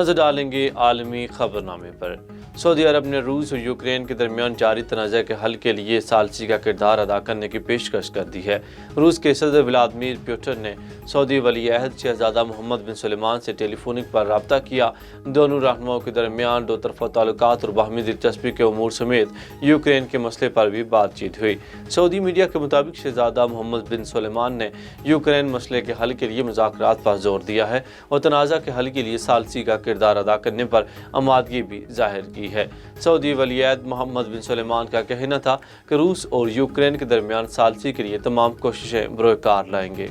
نظر ڈالیں گے عالمی خبرنامے پر۔ سعودی عرب نے روس اور یوکرین کے درمیان جاری تنازع کے حل کے لیے ثالثی کا کردار ادا کرنے کی پیشکش کر دی ہے۔ روس کے صدر ولادیمیر پوٹن نے سعودی ولی عہد شہزادہ محمد بن سلمان سے ٹیلی فونک پر رابطہ کیا۔ دونوں رہنماؤں کے درمیان دو طرفہ تعلقات اور باہمی دلچسپی کے امور سمیت یوکرین کے مسئلے پر بھی بات چیت ہوئی۔ سعودی میڈیا کے مطابق شہزادہ محمد بن سلمان نے یوکرین مسئلے کے حل کے لیے مذاکرات پر زور دیا ہے اور تنازع کے حل کے لیے ثالثی کا کردار ادا کرنے پر آمادگی بھی ظاہر کی ہے۔ سعودی ولی عہد محمد بن سلمان کا کہنا تھا کہ روس اور یوکرین کے درمیان ثالثی کے لیے تمام کوششیں بروئے کار لائیں گے۔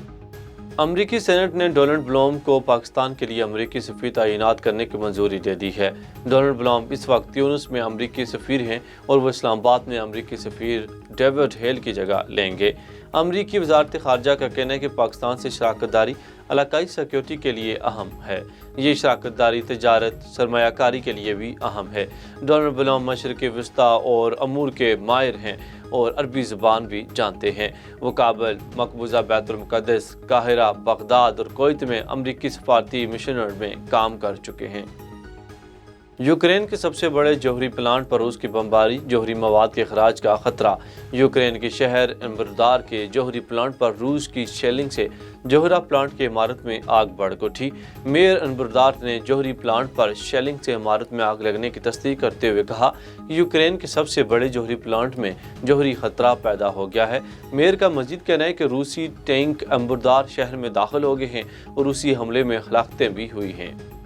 امریکی سینٹ نے ڈونلڈ بلوم کو پاکستان کے لیے امریکی سفیر تعینات کرنے کی منظوری دے دی ہے۔ ڈونلڈ بلوم اس وقت تیونس میں امریکی سفیر ہیں اور وہ اسلام آباد میں امریکی سفیر ڈیوڈ ہیل کی جگہ لیں گے۔ امریکی وزارت خارجہ کا کہنا ہے کہ پاکستان سے شراکت داری علاقائی سیکیورٹی کے لیے اہم ہے۔ یہ شراکت داری تجارت، سرمایہ کاری کے لیے بھی اہم ہے۔ ڈونلڈ بلوم مشرق وسطیٰ اور امور کے ماہر ہیں اور عربی زبان بھی جانتے ہیں۔ وہ کابل، مقبوضہ بیت المقدس، قاہرہ، بغداد اور کویت میں امریکی سفارتی مشنر میں کام کر چکے ہیں۔ یوکرین کے سب سے بڑے جوہری پلانٹ پر روس کی بمباری، جوہری مواد کے اخراج کا خطرہ۔ یوکرین کے شہر انبردار کے جوہری پلانٹ پر روس کی شیلنگ سے جوہرا پلانٹ کی عمارت میں آگ بھڑک اٹھی۔ میئر انبردار نے جوہری پلانٹ پر شیلنگ سے عمارت میں آگ لگنے کی تصدیق کرتے ہوئے کہا کہ یوکرین کے سب سے بڑے جوہری پلانٹ میں جوہری خطرہ پیدا ہو گیا ہے۔ میئر کا مزید کہنا ہے کہ روسی ٹینک انبردار شہر میں داخل ہو گئے ہیں اور روسی حملے میں ہلاکتیں بھی ہوئی ہیں۔